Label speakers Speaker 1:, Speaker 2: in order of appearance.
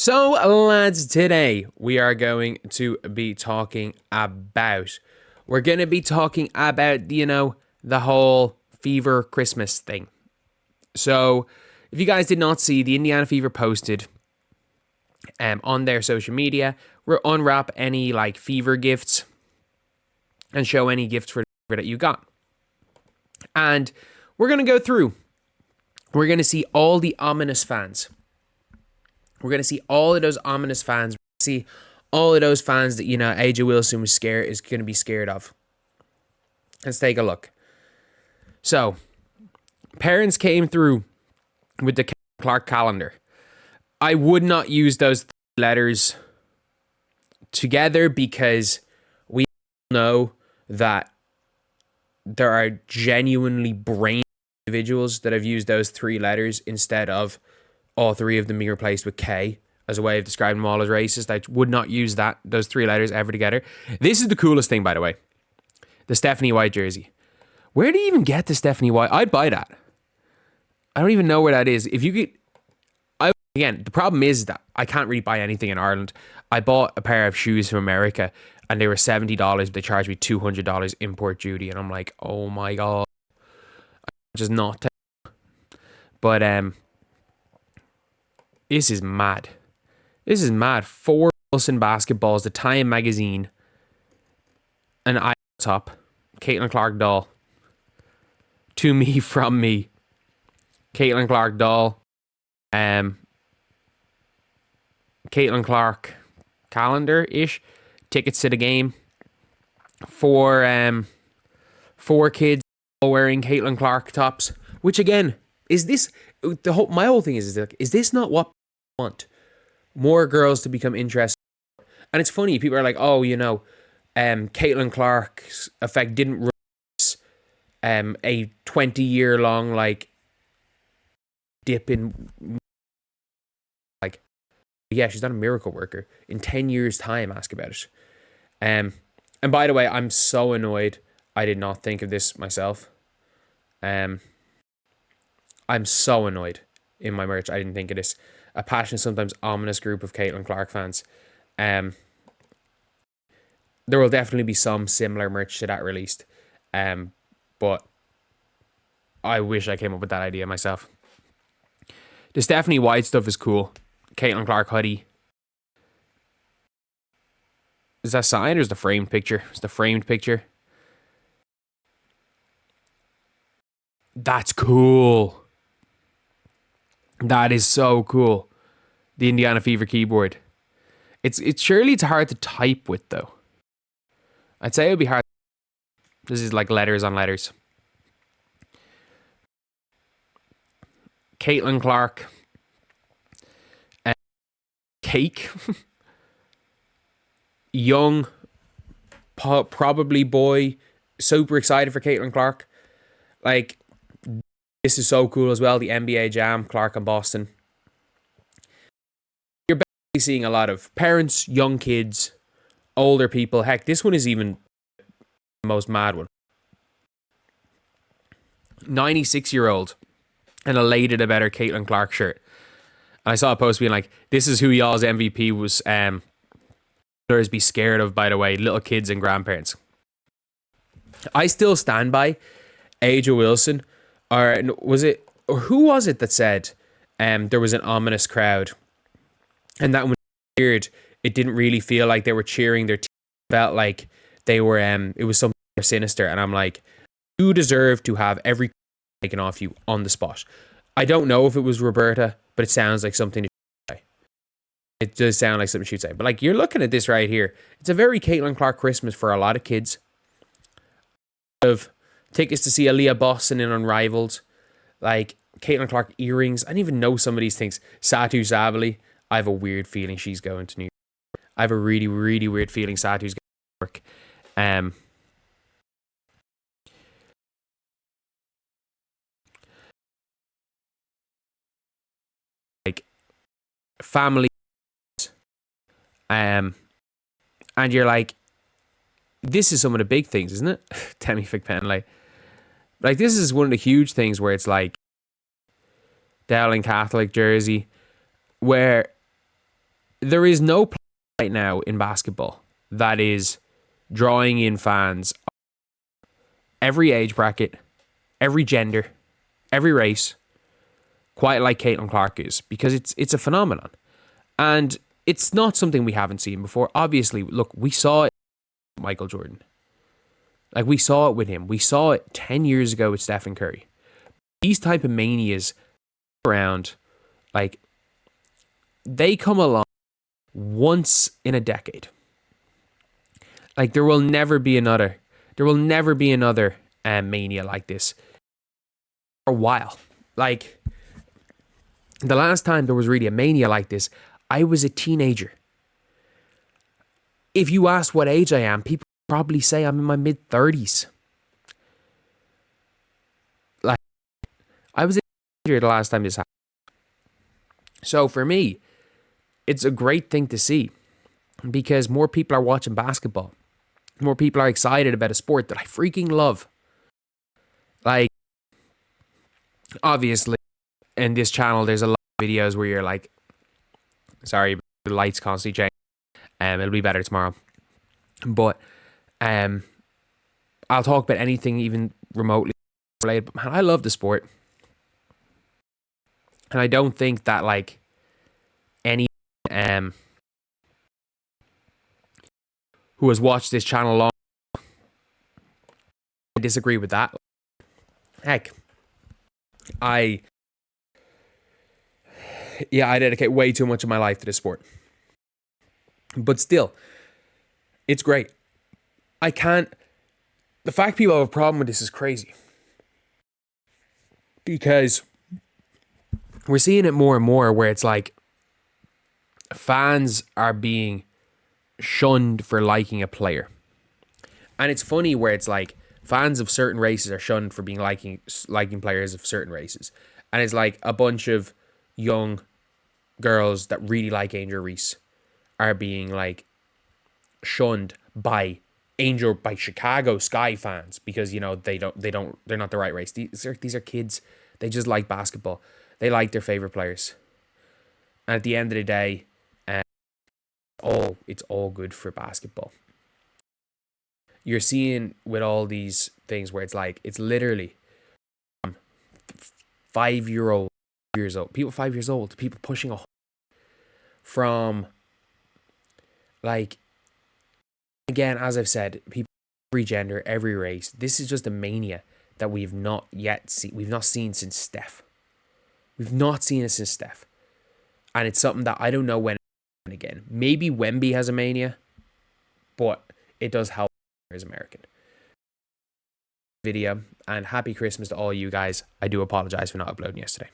Speaker 1: So, lads, today we are going to be talking about, the whole Fever Christmas thing. So, if you guys did not see, the Indiana Fever posted on their social media, unwrap any like Fever gifts and show any gifts for the Fever that you got. And we're going to go through. We're going to see all the ominous fans. We're going to see all of those ominous fans. We're going to see all of those fans that, AJ Wilson is going to be scared of. Let's take a look. So, parents came through with the Clark calendar. I would not use those letters together because we know that there are genuinely brain individuals that have used those three letters instead of all three of them being replaced with K as a way of describing them all as racist. I would not use those three letters ever together. This is the coolest thing, by the way. The Stephanie White jersey. Where do you even get the Stephanie White? I'd buy that. I don't even know where that is. If you could... Again, the problem is that I can't really buy anything in Ireland. I bought a pair of shoes from America and they were $70, but they charged me $200 import duty. And I'm like, oh my God. I'm just not... But, this is mad. This is mad. 4 Wilson basketballs, the Time magazine, an eye top, Caitlin Clark doll. To me, from me. Caitlin Clark doll. Caitlin Clark calendar-ish. Tickets to the game. 4 kids all wearing Caitlin Clark tops. Which again, is this... my whole thing is this not what I want? More girls to become interested. And it's funny, people are like, oh, Caitlin Clark's effect didn't release a 20-year-long like dip in, like, yeah, she's not a miracle worker. In 10 years' time, ask about it. And by the way, I'm so annoyed I did not think of this myself. I'm so annoyed in my merch I didn't think of this. A passionate, sometimes ominous group of Caitlin Clark fans. There will definitely be some similar merch to that released. But I wish I came up with that idea myself. The Stephanie White stuff is cool. Caitlin Clark hoodie. Is that signed or is the framed picture? It's the framed picture. That's cool. That is so cool. The Indiana Fever keyboard. It's surely it's hard to type with though. I'd say it would be hard. This is like letters on letters. Caitlin Clark. Cake. Young. Probably boy. Super excited for Caitlin Clark. Like, this is so cool as well. The NBA Jam, Clark and Boston. You're basically seeing a lot of parents, young kids, older people. Heck, this one is even the most mad one. 96-year-old and elated about her Caitlin Clark shirt. And I saw a post being like, this is who y'all's MVP was be scared of, by the way, little kids and grandparents. I still stand by AJ Wilson. Or who was it that said there was an ominous crowd, and that when they cheered, it didn't really feel like they were cheering their team. It felt like they were it was something more sinister. And I'm like, you deserve to have every taken off you on the spot. I don't know if it was Roberta, but it sounds like something to say. It does sound like something she'd say. But like, you're looking at this right here. It's a very Caitlin Clark Christmas for a lot of kids. Of tickets to see Aaliyah Boston in Unrivaled, like Caitlin Clark earrings. I didn't even know some of these things. Satu Sabali. I have a weird feeling she's going to New York. I have a really, really weird feeling Satu's going to New York. Like family. And you're like, this is some of the big things, isn't it? Temi Figpenley. Like, this is one of the huge things where it's like Dowling Catholic jersey, where there is no play right now in basketball that is drawing in fans of every age bracket, every gender, every race, quite like Caitlin Clark is, because it's a phenomenon. And it's not something we haven't seen before. Obviously, look, we saw it with Michael Jordan. Like, we saw it with him. We saw it 10 years ago with Stephen Curry. These type of manias around, like, they come along once in a decade. Like, there will never be another mania like this for a while. Like, the last time there was really a mania like this, I was a teenager. If you ask what age I am, people probably say I'm in my mid-30s. Like, I was a teenager the last time this happened. So for me, it's a great thing to see, because more people are watching basketball. More people are excited about a sport that I freaking love. Like, obviously, in this channel, there's a lot of videos where you're like, sorry, the lights constantly change. It'll be better tomorrow. But I'll talk about anything even remotely related. But man, I love the sport. And I don't think that, like, any who has watched this channel long, I disagree with that. Heck, I dedicate way too much of my life to this sport. But still, it's great. The fact people have a problem with this is crazy. Because we're seeing it more and more where it's like fans are being shunned for liking a player. And it's funny where it's like fans of certain races are shunned for being liking players of certain races. And it's like a bunch of young girls that really like Angel Reese are being like shunned by Chicago Sky fans because, you know, they're not the right race. These are kids. They just like basketball. They like their favorite players. And at the end of the day, it's all good for basketball. You're seeing with all these things where it's like, it's literally 5 years old, people 5 years old, people pushing from, like, again, as I've said, people every gender, every race. This is just a mania that we've not seen since Steph. We've not seen it since Steph. And it's something that I don't know when again. Maybe Wemby has a mania, but it does help as American. Video, and happy Christmas to all you guys. I do apologize for not uploading yesterday.